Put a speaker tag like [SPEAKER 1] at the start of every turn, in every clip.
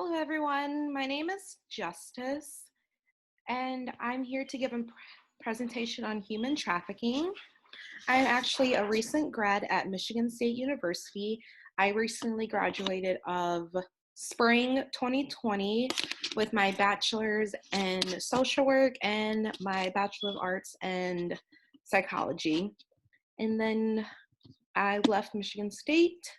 [SPEAKER 1] Hello, everyone. My name is Justice, and I'm here to give a presentation on human trafficking. I'm actually a recent grad at Michigan State University. I recently graduated of spring 2020 with my bachelor's in social work and my bachelor of arts in psychology. And then I left Michigan State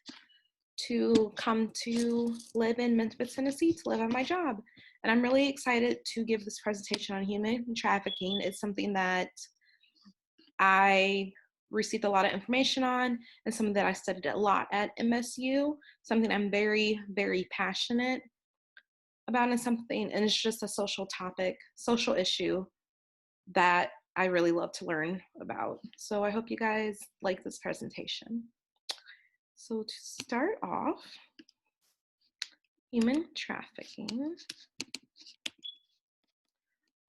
[SPEAKER 1] to come to live in Memphis, Tennessee to live on my job. And I'm really excited to give this presentation on human trafficking. It's something that I received a lot of information on and something that I studied a lot at MSU, something I'm very, very passionate about, and it's just a social topic, social issue that I really love to learn about. So I hope you guys like this presentation. So to start off, human trafficking.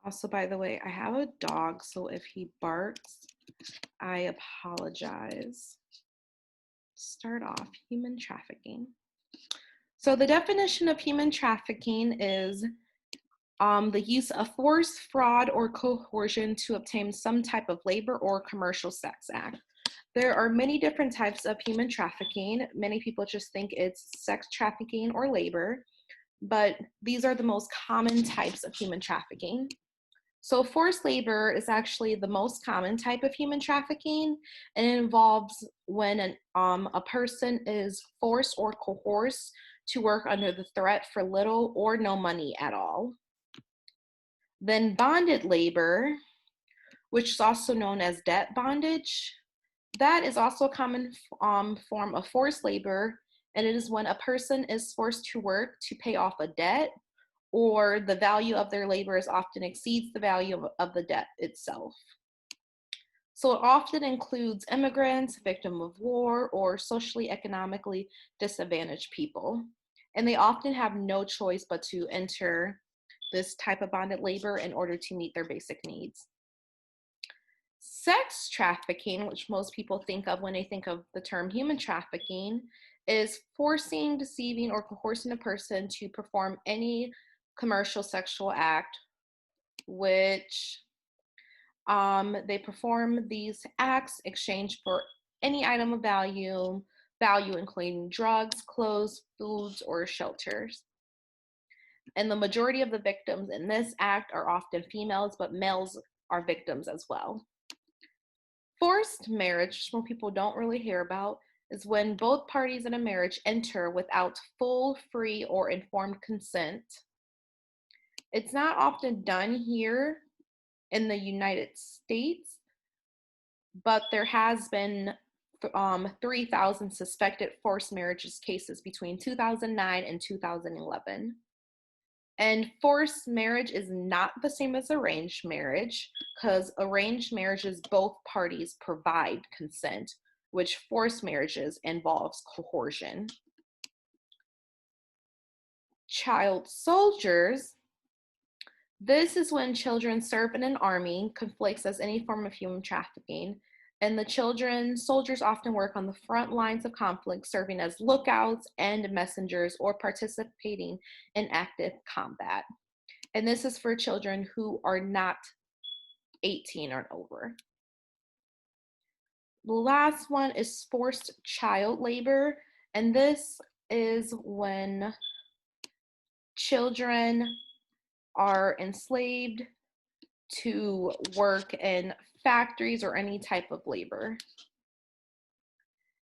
[SPEAKER 1] Also, by the way, I have a dog, so if he barks, I apologize. Start off, human trafficking. So the definition of human trafficking is the use of force, fraud, or coercion to obtain some type of labor or commercial sex act. There are many different types of human trafficking. Many people just think it's sex trafficking or labor, but these are the most common types of human trafficking. So forced labor is actually the most common type of human trafficking, and it involves when a person is forced or coerced to work under the threat for little or no money at all. Then bonded labor, which is also known as debt bondage, that is also a common form of forced labor, and it is when a person is forced to work to pay off a debt, or the value of their labor often exceeds the value of the debt itself. So it often includes immigrants, victims of war, or socially economically disadvantaged people. And they often have no choice but to enter this type of bonded labor in order to meet their basic needs. Sex trafficking, which most people think of when they think of the term human trafficking, is forcing, deceiving, or coercing a person to perform any commercial sexual act, which they perform these acts exchange for any item of value including drugs, clothes, foods, or shelters. And the majority of the victims in this act are often females, but males are victims as well. Forced marriage, which most people don't really hear about, is when both parties in a marriage enter without full, free, or informed consent. It's not often done here in the United States, but there has been 3,000 suspected forced marriages cases between 2009 and 2011. And forced marriage is not the same as arranged marriage, because arranged marriages, both parties provide consent, which forced marriages involves coercion. Child soldiers. This is when children serve in an army, conflicts as any form of human trafficking, and the soldiers often work on the front lines of conflict, serving as lookouts and messengers or participating in active combat. And this is for children who are not 18 or over. The last one is forced child labor, and this is when children are enslaved to work in factories or any type of labor,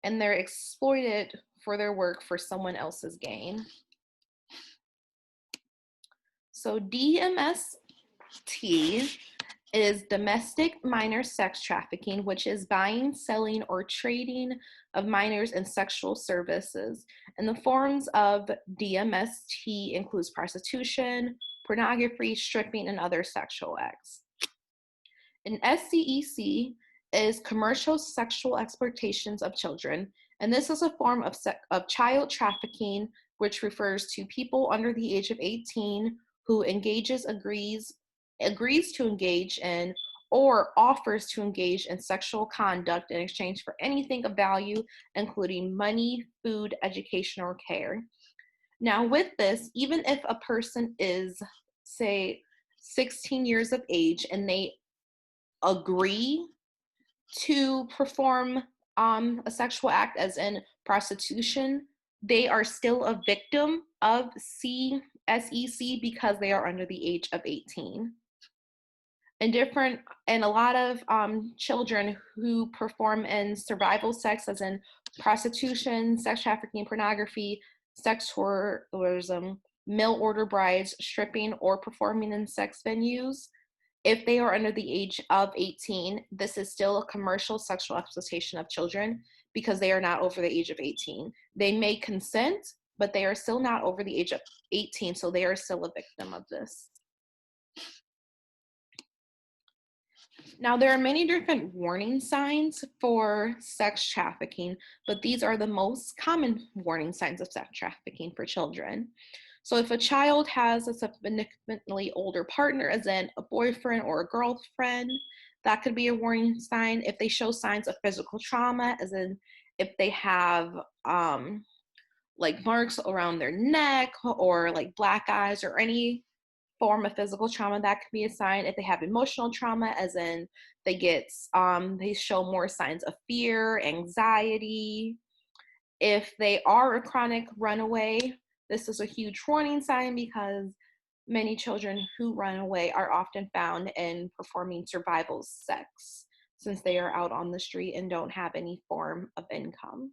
[SPEAKER 1] and they're exploited for their work for someone else's gain. So DMST is domestic minor sex trafficking, which is buying, selling, or trading of minors in sexual services. And the forms of DMST includes prostitution, pornography, stripping, and other sexual acts. And SCEC is commercial sexual exploitations of children, and this is a form of child trafficking, which refers to people under the age of 18 who agrees to engage in or offers to engage in sexual conduct in exchange for anything of value, including money, food, education, or care. Now with this, even if a person is, say, 16 years of age and they agree to perform a sexual act, as in prostitution, they are still a victim of SEC because they are under the age of 18. And a lot of children who perform in survival sex, as in prostitution, sex trafficking, pornography, sex tourism, mail order brides, stripping, or performing in sex venues, if they are under the age of 18, this is still a commercial sexual exploitation of children because they are not over the age of 18. They may consent, but they are still not over the age of 18, so they are still a victim of this. Now, there are many different warning signs for sex trafficking, but these are the most common warning signs of sex trafficking for children. So if a child has a significantly older partner, as in a boyfriend or a girlfriend, that could be a warning sign. If they show signs of physical trauma, as in if they have like marks around their neck or like black eyes or any form of physical trauma, that could be a sign. If they have emotional trauma, as in they show more signs of fear, anxiety. If they are a chronic runaway, this is a huge warning sign because many children who run away are often found in performing survival sex since they are out on the street and don't have any form of income.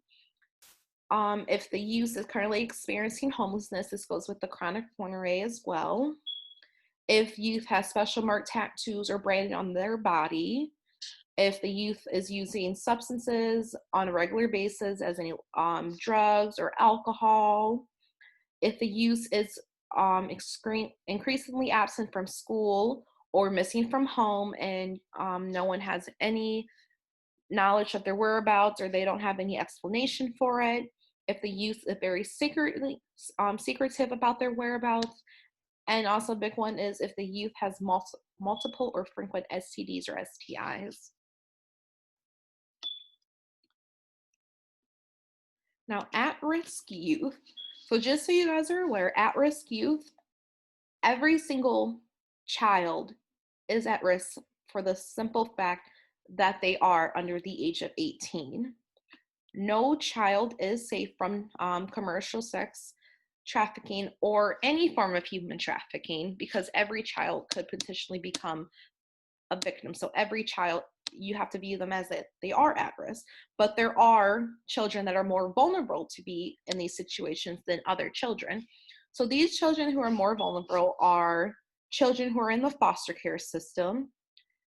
[SPEAKER 1] If the youth is currently experiencing homelessness, this goes with the chronic runaway as well. If youth has special marked tattoos or branding on their body, if the youth is using substances on a regular basis, as any drugs or alcohol, if the youth is increasingly absent from school or missing from home and no one has any knowledge of their whereabouts or they don't have any explanation for it, if the youth is very secretive about their whereabouts, and also a big one is if the youth has multiple or frequent STDs or STIs. Now, at-risk youth. So just so you guys are aware, at-risk youth, every single child is at risk for the simple fact that they are under the age of 18. No child is safe from commercial sex trafficking or any form of human trafficking because every child could potentially become a victim. So every child, you have to view them as if they are at risk, but there are children that are more vulnerable to be in these situations than other children. So these children who are more vulnerable are children who are in the foster care system,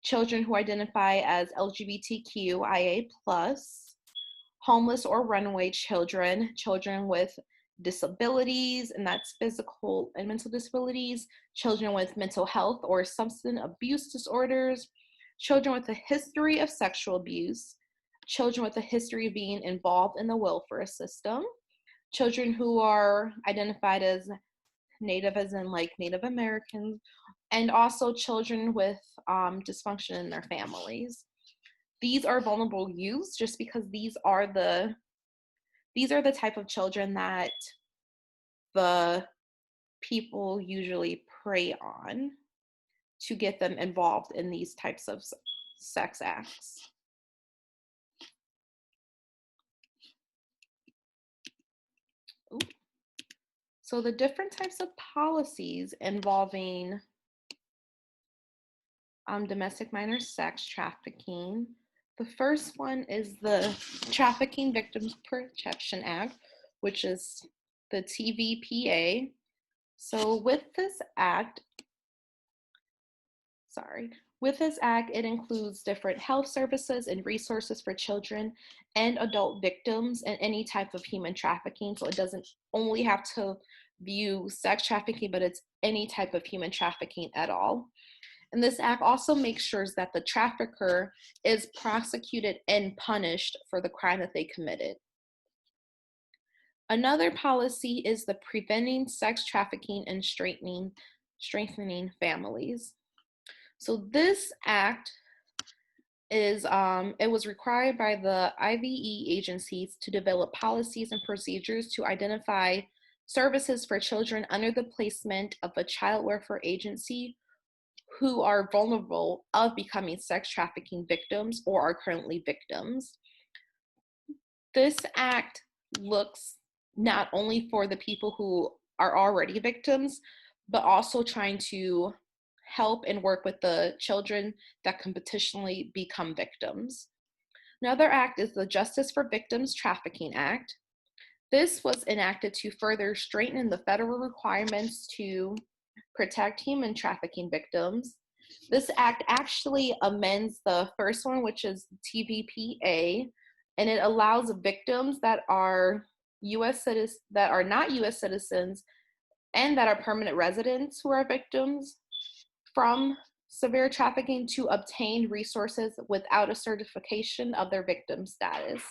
[SPEAKER 1] children who identify as LGBTQIA+, homeless or runaway children, children with disabilities, and that's physical and mental disabilities, children with mental health or substance abuse disorders, children with a history of sexual abuse, children with a history of being involved in the welfare system, children who are identified as Native, as in like Native Americans, and also children with dysfunction in their families. These are vulnerable youths just because these are the type of children that the people usually prey on to get them involved in these types of sex acts. Ooh. So the different types of policies involving domestic minor sex trafficking. The first one is the Trafficking Victims Protection Act, which is the TVPA. So with this act, it includes different health services and resources for children and adult victims in any type of human trafficking. So it doesn't only have to view sex trafficking, but it's any type of human trafficking at all. And this act also makes sure that the trafficker is prosecuted and punished for the crime that they committed. Another policy is the Preventing Sex Trafficking and Strengthening Families. So this act is, it was required by the IVE agencies to develop policies and procedures to identify services for children under the placement of a child welfare agency who are vulnerable of becoming sex trafficking victims or are currently victims. This act looks not only for the people who are already victims, but also trying to help and work with the children that can potentially become victims. Another act is the Justice for Victims Trafficking Act. This was enacted to further strengthen the federal requirements to protect human trafficking victims. This act actually amends the first one, which is TVPA, and it allows victims that are that are not U.S. citizens and that are permanent residents who are victims from severe trafficking to obtain resources without a certification of their victim status.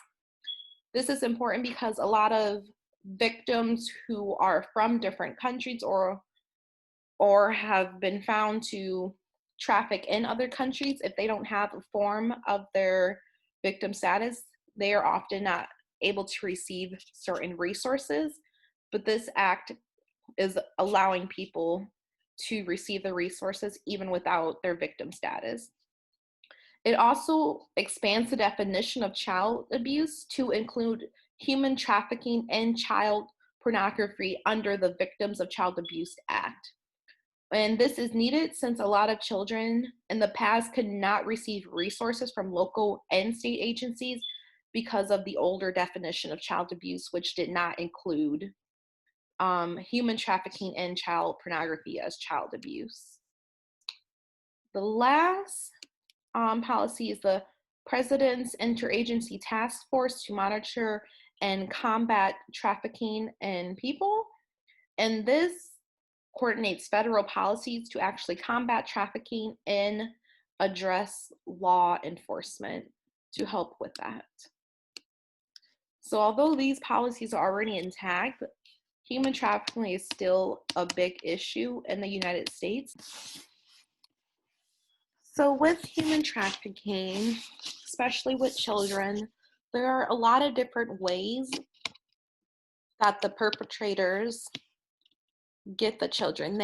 [SPEAKER 1] This is important because a lot of victims who are from different countries or have been found to traffic in other countries, if they don't have a form of their victim status, they are often not able to receive certain resources. But this act is allowing people to receive the resources even without their victim status. It also expands the definition of child abuse to include human trafficking and child pornography under the Victims of Child Abuse Act. And this is needed since a lot of children in the past could not receive resources from local and state agencies because of the older definition of child abuse, which did not include human trafficking and child pornography as child abuse. The last policy is the President's Interagency Task Force to monitor and combat trafficking in people. And this coordinates federal policies to actually combat trafficking and address law enforcement to help with that. So although these policies are already intact, human trafficking is still a big issue in the United States. So with human trafficking, especially with children, there are a lot of different ways that the perpetrators get the children.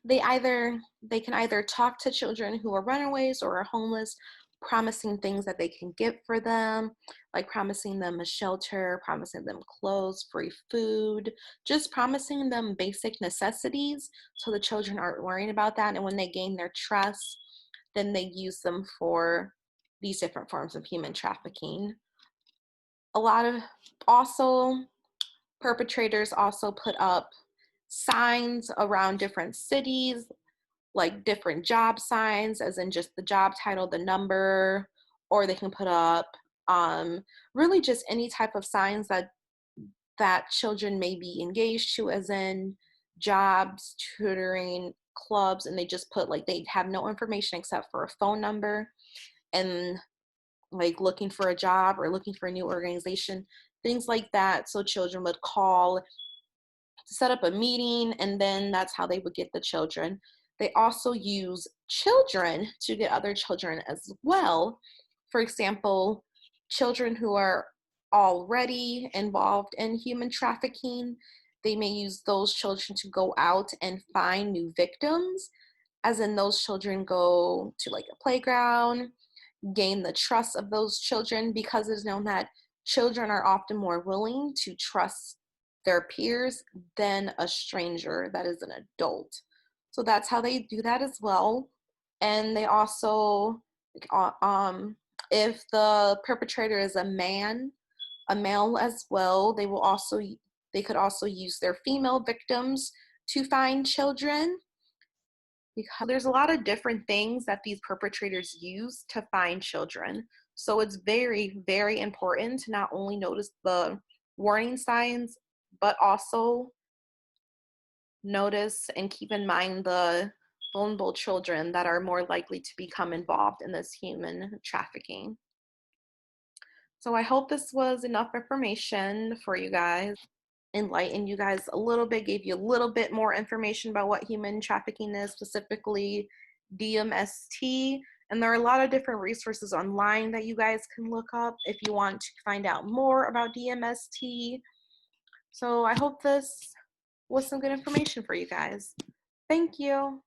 [SPEAKER 1] They can either talk to children who are runaways or are homeless, promising things that they can get for them, like promising them a shelter, promising them clothes, free food, just promising them basic necessities so the children aren't worrying about that. And when they gain their trust, then they use them for these different forms of human trafficking. A lot of perpetrators also put up signs around different cities, like different job signs, as in just the job title, the number, or they can put up really just any type of signs that children may be engaged to, as in jobs, tutoring, clubs, and they just put like they have no information except for a phone number and like looking for a job or looking for a new organization, things like that. So children would call, set up a meeting, and then that's how they would get the children. They also use children to get other children as well. For example, children who are already involved in human trafficking, they may use those children to go out and find new victims, as in those children go to like a playground, gain the trust of those children, because it's known that children are often more willing to trust their peers than a stranger that is an adult. So that's how they do that as well. And they also, if the perpetrator is a male as well, they could also use their female victims to find children, because there's a lot of different things that these perpetrators use to find children. So it's very, very important to not only notice the warning signs, but also notice and keep in mind the vulnerable children that are more likely to become involved in this human trafficking. So I hope this was enough information for you guys, enlighten you guys a little bit, gave you a little bit more information about what human trafficking is, specifically DMST. And there are a lot of different resources online that you guys can look up if you want to find out more about DMST. So I hope this was some good information for you guys. Thank you.